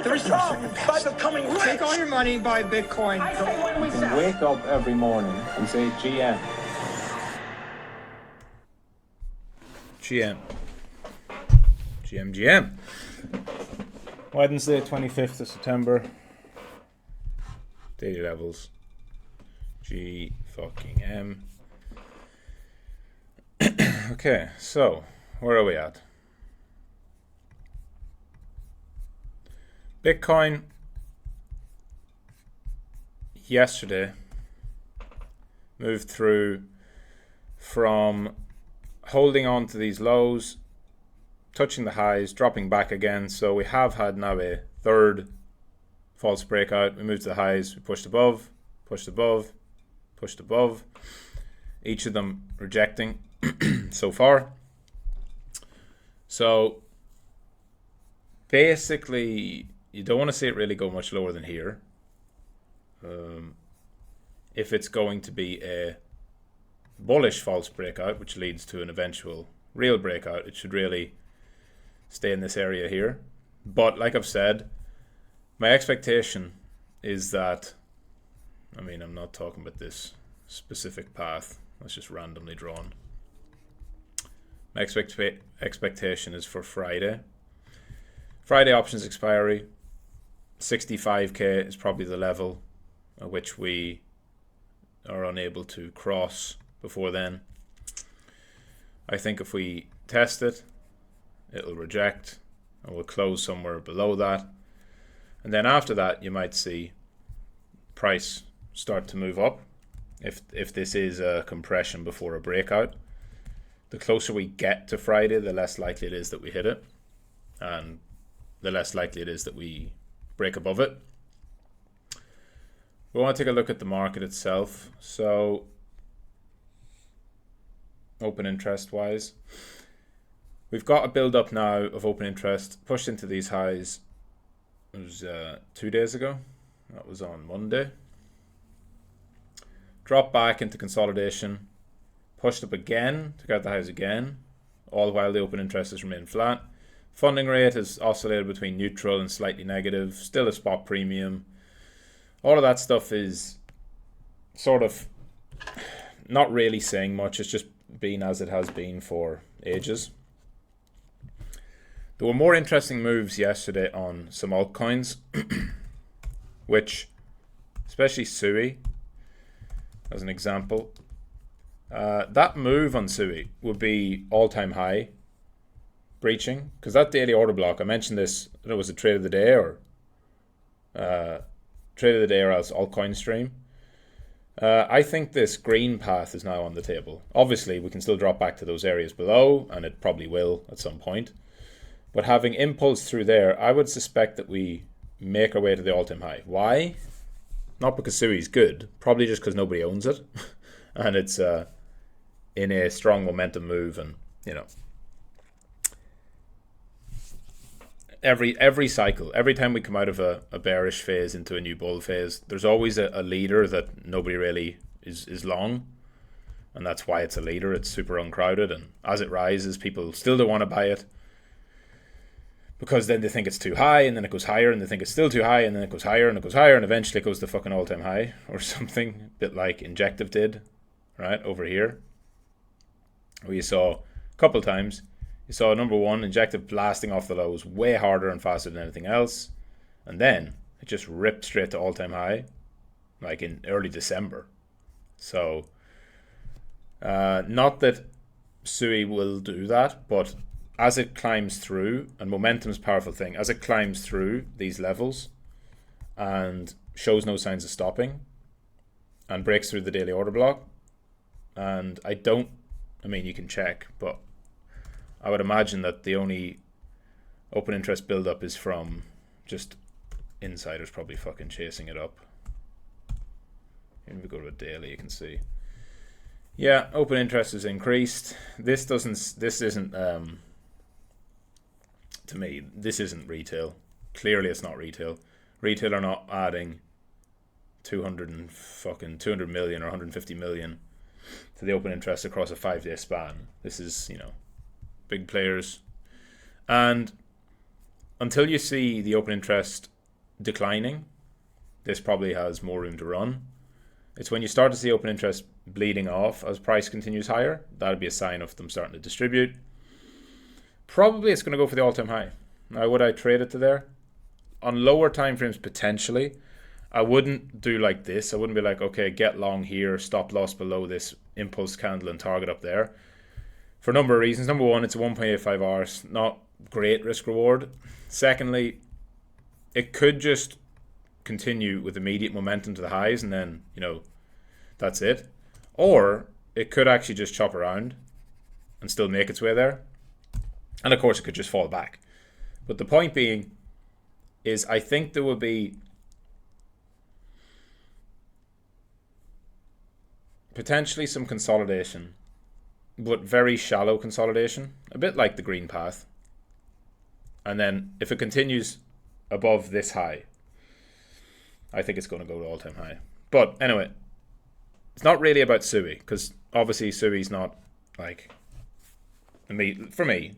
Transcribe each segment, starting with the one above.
by becoming rich. Take all your money, buy Bitcoin. I say when we sell. Wake up every morning and say GM. GM. GM. Wednesday, 25th of September. Daily levels. G fucking M. Okay, so where are we at? Bitcoin yesterday moved through from holding on to these lows, touching the highs, dropping back again. So we have had now a third false breakout. We moved to the highs, we pushed above, pushed above, pushed above. Each of them rejecting so far. So basically, you don't want to see it really go much lower than here. If it's going to be a bullish false breakout, which leads to an eventual real breakout, it should really stay in this area here. But like I've said, my expectation is that, I mean, I'm not talking about this specific path, that's just randomly drawn. My expectation is for Friday. Friday options expiry, 65k is probably the level at which we are unable to cross before then. I think if we test it, it'll reject and we'll close somewhere below that. And then after that, you might see price start to move up if this is a compression before a breakout. The closer we get to Friday, the less likely it is that we hit it, and the less likely it is that we break above it. We want to take a look at the market itself. So open interest wise, we've got a build up now of open interest pushed into these highs. It was 2 days ago. That was on Monday. Dropped back into consolidation, pushed up again, took out the highs again, all while the open interest has remained flat. Funding rate has oscillated between neutral and slightly negative, still a spot premium. All of that stuff is sort of not really saying much. It's just been as it has been for ages. There were more interesting moves yesterday on some altcoins, which, especially Sui, as an example, that move on Sui would be all-time high breaching, because that daily order block, I mentioned this, it was a trade of the day or else altcoin stream. I think this green path is now on the table. Obviously, we can still drop back to those areas below, and it probably will at some point. But having impulse through there, I would suspect that we make our way to the all-time high. Why? Not because Sui is good, probably just because nobody owns it, and it's in a strong momentum move, and you know. Every cycle, every time we come out of a bearish phase into a new bull phase, there's always a leader that nobody really is long, and that's why it's a leader. It's super uncrowded, and as it rises, people still don't want to buy it because then they think it's too high, and then it goes higher, and they think it's still too high, and then it goes higher, and it goes higher, and eventually it goes to fucking all-time high or something, a bit like Injective did, right, over here. We saw a couple times. You saw number one, Injective blasting off the lows way harder and faster than anything else. And then it just ripped straight to all-time high, like in early December. So, not that Sui will do that, but as it climbs through, and momentum's a powerful thing, as it climbs through these levels and shows no signs of stopping and breaks through the daily order block, and I mean, you can check, but I would imagine that the only open interest build-up is from just insiders probably fucking chasing it up. If we go to a daily, you can see. Yeah, open interest is increased. This isn't, to me, this isn't retail. Clearly it's not retail. Retail are not adding 200 million or 150 million to the open interest across a 5-day span. This is, big players. And until you see the open interest declining, this probably has more room to run. It's when you start to see open interest bleeding off as price continues higher, that'd be a sign of them starting to distribute. Probably it's going to go for the all-time high. Now, would I trade it to there? On lower time frames, potentially. I wouldn't do like this. I wouldn't be like, okay, get long here, stop loss below this impulse candle and target up there. For a number of reasons. Number one, it's 1.85 hours. Not great risk reward. Secondly, it could just continue with immediate momentum to the highs and then, that's it. Or it could actually just chop around and still make its way there. And of course, it could just fall back. But the point being is I think there will be potentially some consolidation, but very shallow consolidation, a bit like the green path. And then if it continues above this high, I think it's going to go to all-time high. But anyway, it's not really about SUI, because obviously SUI's not like, for me,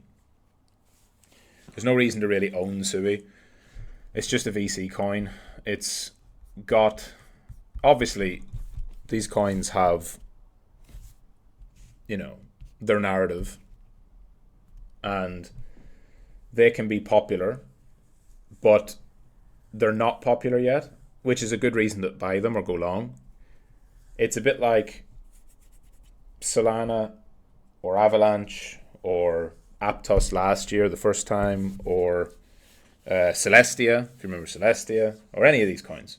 there's no reason to really own SUI. It's just a VC coin. It's got, obviously, these coins have, their narrative, and they can be popular, but they're not popular yet, which is a good reason to buy them or go long. It's a bit like Solana or Avalanche or Aptos last year, the first time, or Celestia, if you remember Celestia, or any of these coins.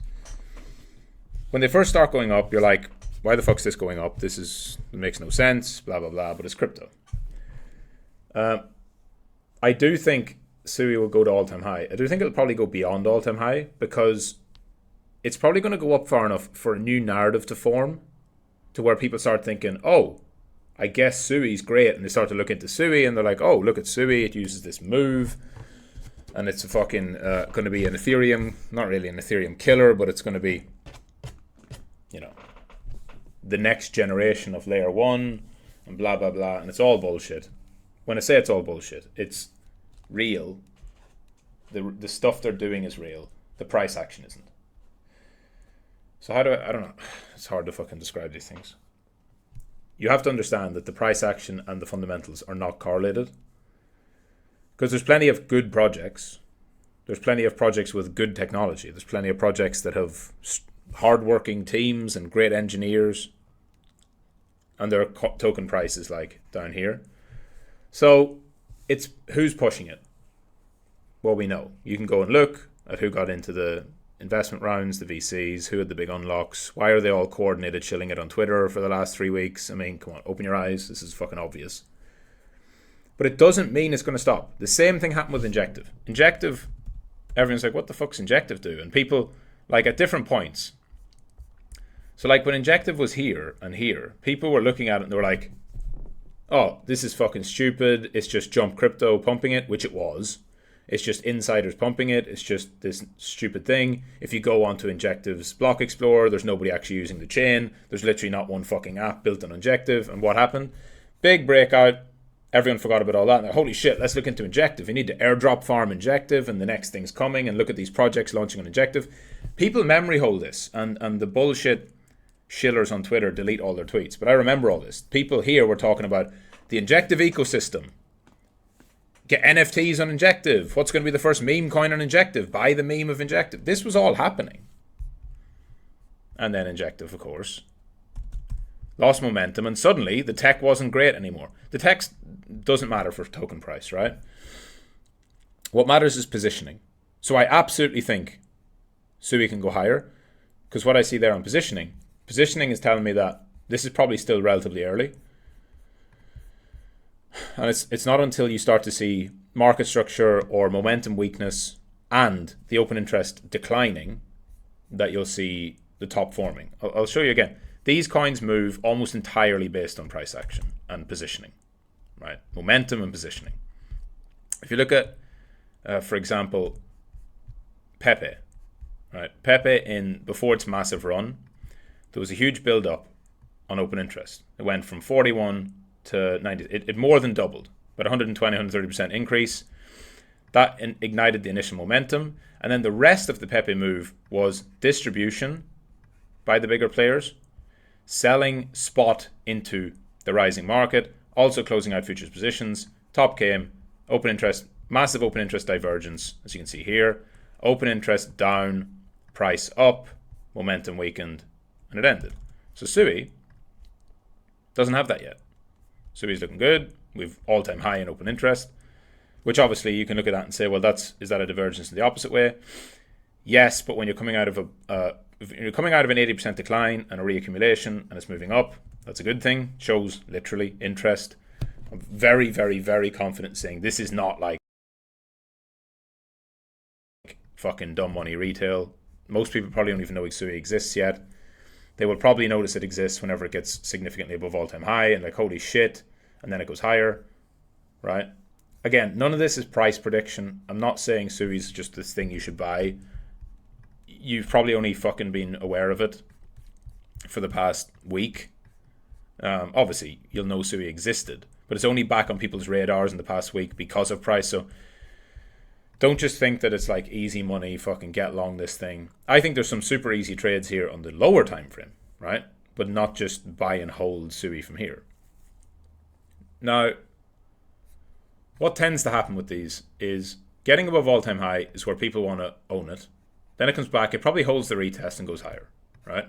When they first start going up, you're like, why the fuck's this going up? It makes no sense, blah, blah, blah, but it's crypto. I do think SUI will go to all-time high. I do think it'll probably go beyond all-time high because it's probably going to go up far enough for a new narrative to form to where people start thinking, oh, I guess SUI's great. And they start to look into SUI and they're like, oh, look at SUI. It uses this move. And it's a fucking going to be an Ethereum, not really an Ethereum killer, but it's going to be, the next generation of layer 1 and blah, blah, blah. And it's all bullshit. When I say it's all bullshit, it's real. The stuff they're doing is real. The price action isn't. So I don't know. It's hard to fucking describe these things. You have to understand that the price action and the fundamentals are not correlated. Because there's plenty of good projects. There's plenty of projects with good technology. There's plenty of projects that have hard-working teams and great engineers. And their token price is like down here. So it's who's pushing it. Well, we know. You can go and look at who got into the investment rounds, the VCs, who had the big unlocks. Why are they all coordinated shilling it on Twitter for the last 3 weeks? I mean, come on, open your eyes. This is fucking obvious. But it doesn't mean it's going to stop. The same thing happened with Injective. Injective, everyone's like, what the fuck's Injective do? And people, like, at different points. So, like, when Injective was here and here, people were looking at it and they were like, oh, this is fucking stupid. It's just Jump Crypto pumping it, which it was. It's just insiders pumping it. It's just this stupid thing. If you go onto Injective's Block Explorer, there's nobody actually using the chain. There's literally not one fucking app built on Injective. And what happened? Big breakout. Everyone forgot about all that. And they're, holy shit, let's look into Injective. You need to airdrop farm Injective and the next thing's coming and look at these projects launching on Injective. People memory hold this and the bullshit shillers on Twitter delete all their tweets. But I remember all this. People here were talking about the Injective ecosystem. Get NFTs on Injective. What's going to be the first meme coin on Injective? Buy the meme of Injective. This was all happening. And then Injective, of course, lost momentum. And suddenly the tech wasn't great anymore. The tech doesn't matter for token price, right? What matters is positioning. So I absolutely think SUI can go higher. Because what I see there on positioning is telling me that this is probably still relatively early. And it's not until you start to see market structure or momentum weakness and the open interest declining that you'll see the top forming. I'll show you again. These coins move almost entirely based on price action and positioning, right? Momentum and positioning. If you look at, for example, Pepe, right? Pepe before its massive run, there was a huge build-up on open interest. It went from 41 to 90. It more than doubled, about 120, 130% increase. That ignited the initial momentum. And then the rest of the Pepe move was distribution by the bigger players, selling spot into the rising market, also closing out futures positions. Top came, open interest, massive open interest divergence, as you can see here. Open interest down, price up, momentum weakened, and it ended. So SUI doesn't have that yet. SUI's looking good. We've all-time high in open interest, which obviously you can look at that and say, well, is that a divergence in the opposite way? Yes, but when you're coming out of an 80% decline and a reaccumulation and it's moving up, that's a good thing. Shows literally interest. I'm very, very, very confident saying this is not like fucking dumb money retail. Most people probably don't even know SUI exists yet. They will probably notice it exists whenever it gets significantly above all-time high and like, holy shit, and then it goes higher, right? Again, none of this is price prediction. I'm not saying SUI is just this thing you should buy. You've probably only fucking been aware of it for the past week. Obviously, you'll know SUI existed, but it's only back on people's radars in the past week because of price. So don't just think that it's like easy money, fucking get long this thing. I think there's some super easy trades here on the lower time frame, right? But not just buy and hold SUI from here. Now, what tends to happen with these is getting above all-time high is where people want to own it. Then it comes back, it probably holds the retest and goes higher, right?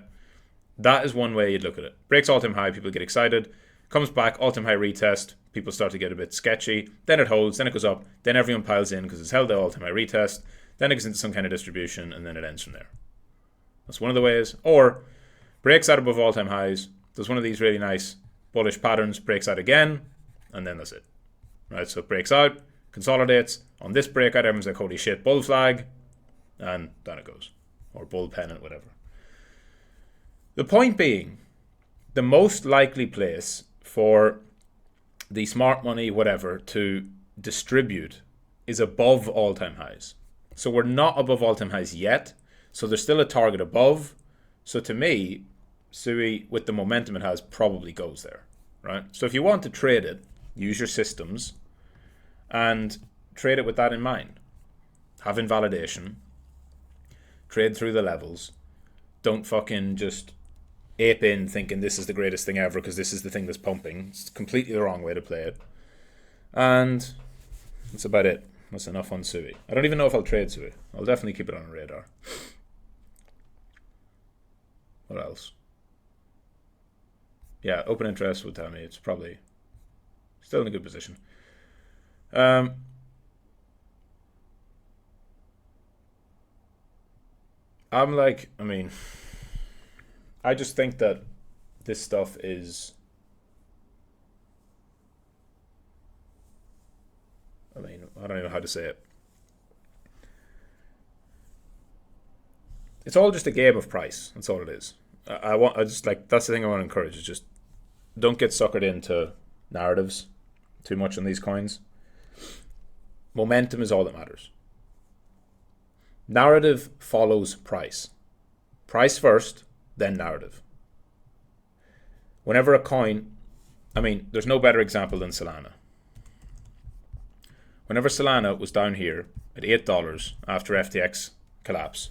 That is one way you'd look at it. Breaks all-time high, people get excited. Comes back, all-time high retest, people start to get a bit sketchy. Then it holds, then it goes up, then everyone piles in because it's held the all-time high retest. Then it goes into some kind of distribution, and then it ends from there. That's one of the ways. Or breaks out above all-time highs, does one of these really nice bullish patterns, breaks out again, and then that's it. Right, so it breaks out, consolidates. On this breakout, everyone's like, holy shit, bull flag, and down it goes. Or bull pennant, whatever. The point being, the most likely place for the smart money, whatever, to distribute is above all-time highs. So we're not above all-time highs yet, so there's still a target above. So to me, SUI, with the momentum it has, probably goes there, right? So if you want to trade it, use your systems and trade it with that in mind. Have invalidation. Trade through the levels. Don't fucking just ape in thinking this is the greatest thing ever because this is the thing that's pumping. It's completely the wrong way to play it. And that's about it. That's enough on SUI. I don't even know if I'll trade SUI. I'll definitely keep it on a radar. What else? Yeah, open interest would tell me it's probably still in a good position. I just think that this stuff is, I don't even know how to say it. It's all just a game of price. That's all it is. That's the thing I want to encourage is just don't get suckered into narratives too much on these coins. Momentum is all that matters. Narrative follows price. Price first, then narrative. Whenever a coin, there's no better example than Solana. Whenever Solana was down here at $8 after FTX collapse,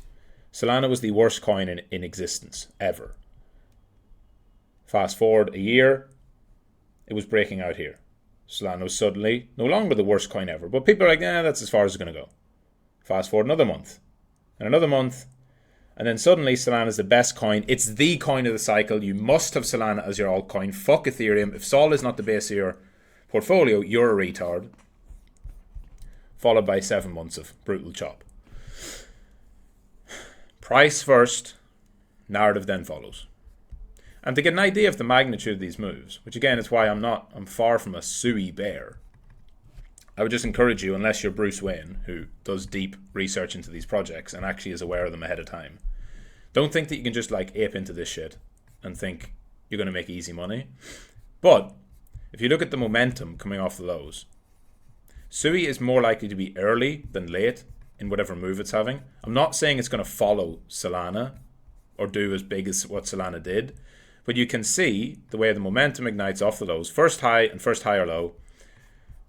Solana was the worst coin in existence ever. Fast forward a year, it was breaking out here. Solana was suddenly no longer the worst coin ever, but people are like, that's as far as it's going to go. Fast forward another month, and another month, and then suddenly Solana is the best coin. It's the coin of the cycle. You must have Solana as your altcoin. Fuck Ethereum. If Sol is not the base of your portfolio, you're a retard. Followed by 7 months of brutal chop. Price first, narrative then follows. And to get an idea of the magnitude of these moves, which again is why I'm far from a SUI bear, I would just encourage you, unless you're Bruce Wayne, who does deep research into these projects and actually is aware of them ahead of time, don't think that you can just ape into this shit and think you're going to make easy money. But if you look at the momentum coming off the lows, SUI is more likely to be early than late in whatever move it's having. I'm not saying it's going to follow Solana or do as big as what Solana did, but you can see the way the momentum ignites off the lows. First high and first high or low.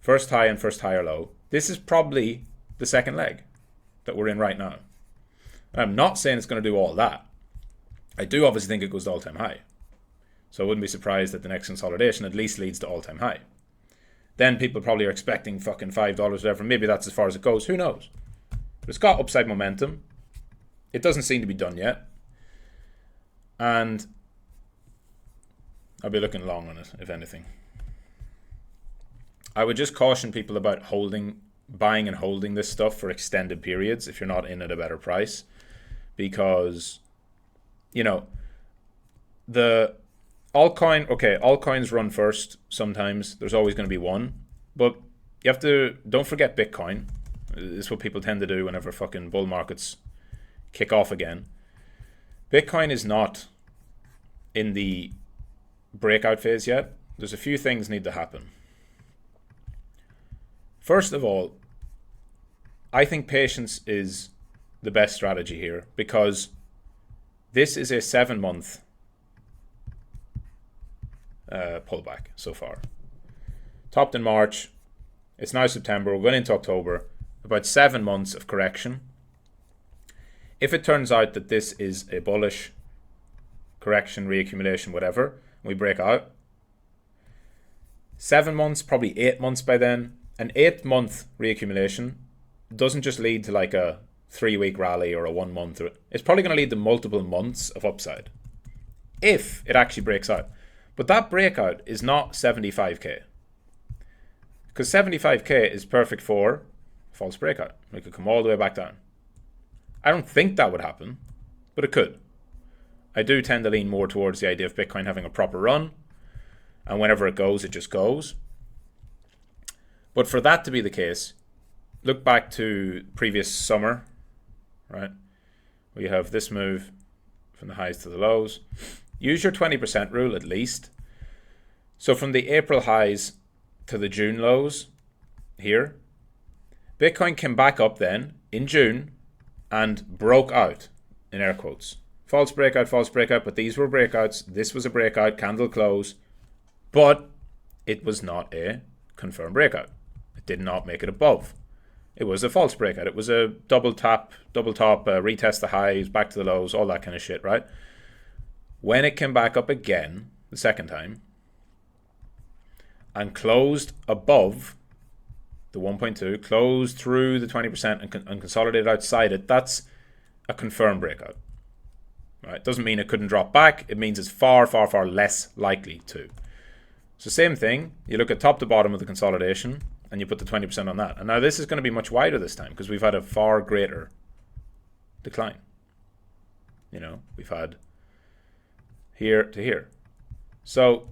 First high and first high or low. This is probably the second leg that we're in right now. And I'm not saying it's going to do all that. I do obviously think it goes to all-time high. So I wouldn't be surprised that the next consolidation at least leads to all-time high. Then people probably are expecting fucking $5 or whatever. Maybe that's as far as it goes. Who knows? But it's got upside momentum. It doesn't seem to be done yet. And I'll be looking long on it, if anything. I would just caution people about buying and holding this stuff for extended periods if you're not in at a better price. Because, the altcoins run first sometimes. There's always going to be one. But don't forget Bitcoin. This is what people tend to do whenever fucking bull markets kick off again. Bitcoin is not in the breakout phase yet. There's a few things need to happen. First of all, I think patience is the best strategy here because this is a 7-month pullback so far. Topped in March. It's now September. We're going into October. About 7 months of correction. If it turns out that this is a bullish correction, reaccumulation, whatever, we break out. 7 months, probably 8 months by then. An 8-month reaccumulation doesn't just lead to like a 3-week rally or a 1 month. It's probably going to lead to multiple months of upside if it actually breaks out. But that breakout is not 75k. Because 75k is perfect for false breakout. We could come all the way back down. I don't think that would happen, but it could. I do tend to lean more towards the idea of Bitcoin having a proper run, and whenever it goes, it just goes. But for that to be the case, look back to previous summer, right? We have this move from the highs to the lows. Use your 20% rule at least. So from the April highs to the June lows here, Bitcoin came back up then in June and broke out, in air quotes. False breakout, but these were breakouts. This was a breakout, candle close, but it was not a confirmed breakout. It did not make it above. It was a false breakout. It was a double top, retest the highs, back to the lows, all that kind of shit, right? When it came back up again, the second time, and closed above the 1.2, closed through the 20% and consolidated outside it, that's a confirmed breakout. Right? Doesn't mean it couldn't drop back. It means it's far, far, far less likely to. So same thing. You look at top to bottom of the consolidation and you put the 20% on that. And now this is going to be much wider this time because we've had a far greater decline. We've had here to here. So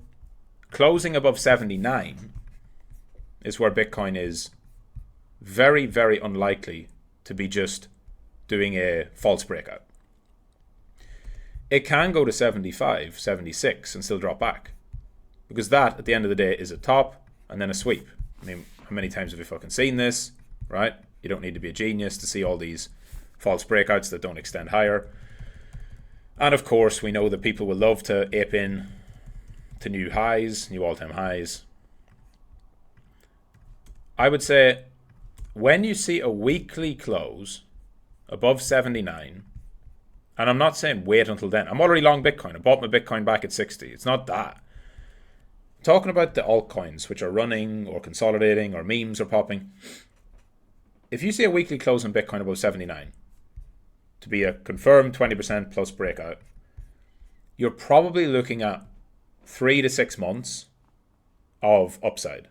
closing above 79 is where Bitcoin is very, very unlikely to be just doing a false breakout. It can go to 75, 76 and still drop back. Because that, at the end of the day, is a top and then a sweep. I mean, how many times have we fucking seen this, right? You don't need to be a genius to see all these false breakouts that don't extend higher. And of course, we know that people will love to ape in to new highs, new all-time highs. I would say when you see a weekly close above 79, and I'm not saying wait until then. I'm already long Bitcoin. I bought my Bitcoin back at 60. It's not that. I'm talking about the altcoins, which are running or consolidating or memes are popping. If you see a weekly close on Bitcoin above 79, to be a confirmed 20% plus breakout, you're probably looking at 3 to 6 months of upside.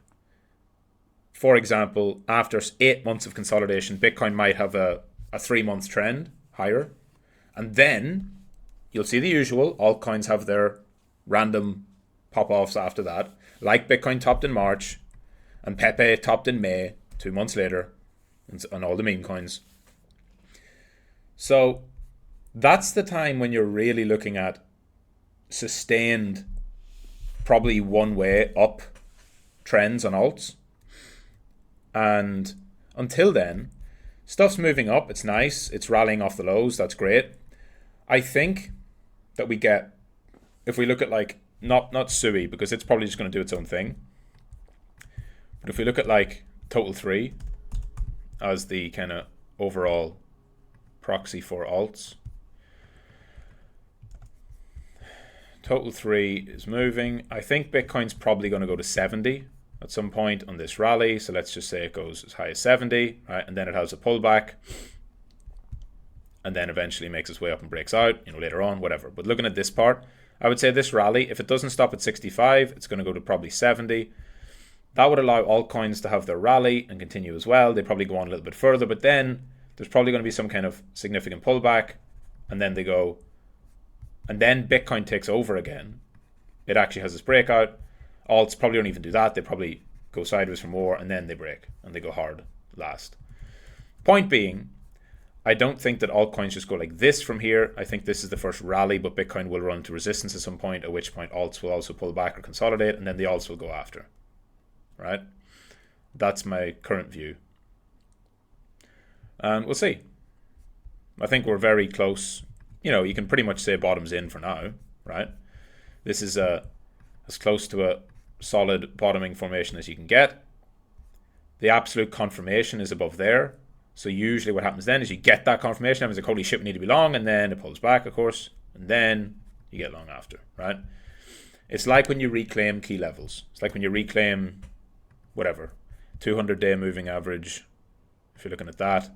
For example, after 8 months of consolidation, Bitcoin might have a 3-month trend higher. And then you'll see the usual. Altcoins have their random pop-offs after that. Like Bitcoin topped in March and Pepe topped in May, 2 months later, and all the meme coins. So that's the time when you're really looking at sustained, probably one-way up trends on alts. And until then, stuff's moving up. It's nice. It's rallying off the lows. That's great. I think that we get, if we look at like, not SUI, because it's probably just going to do its own thing. But if we look at like Total 3 as the kind of overall proxy for alts. Total 3 is moving. I think Bitcoin's probably going to go to 70 at some point on this rally. So let's just say it goes as high as 70, right? And then it has a pullback. And then eventually makes its way up and breaks out, later on, whatever. But looking at this part, I would say this rally, if it doesn't stop at 65, it's going to go to probably 70. That would allow altcoins to have their rally and continue as well. They probably go on a little bit further, but then there's probably going to be some kind of significant pullback, and then they go, and then Bitcoin takes over again. It actually has this breakout. Alts probably don't even do that. They probably go sideways for more, and then they break, and they go hard last. Point being, I don't think that altcoins just go like this from here. I think this is the first rally, but Bitcoin will run to resistance at some point, at which point alts will also pull back or consolidate, and then the alts will go after. Right? That's my current view. And we'll see. I think we're very close. You can pretty much say bottom's in for now, right? This is as close to a solid bottoming formation as you can get. The absolute confirmation is above there. So usually what happens then is you get that confirmation. That means like, holy shit, we need to be long. And then it pulls back, of course. And then you get long after, right? It's like when you reclaim key levels. It's like when you reclaim, whatever, 200-day moving average. If you're looking at that.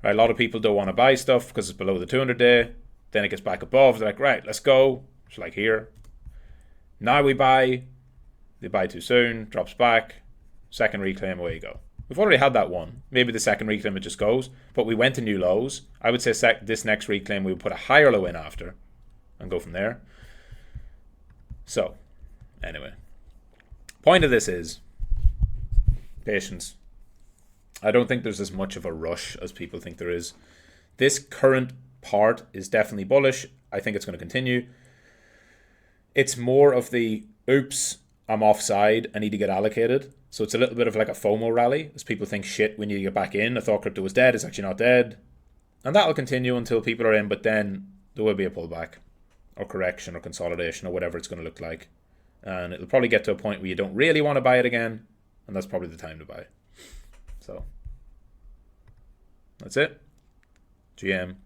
Right, a lot of people don't want to buy stuff because it's below the 200-day. Then it gets back above. They're like, right, let's go. It's like here. Now we buy. They buy too soon. Drops back. Second reclaim, away you go. We've already had that one. Maybe the second reclaim it just goes. But we went to new lows. I would say this next reclaim we would put a higher low in after. And go from there. So, anyway. Point of this is patience. I don't think there's as much of a rush as people think there is. This current part is definitely bullish. I think it's going to continue. It's more of the, oops, I'm offside. I need to get allocated. So it's a little bit of like a FOMO rally, as people think, shit, we need to get back in. I thought crypto was dead. It's actually not dead. And that will continue until people are in, but then there will be a pullback or correction or consolidation or whatever it's going to look like. And it'll probably get to a point where you don't really want to buy it again. And that's probably the time to buy. So that's it. GM.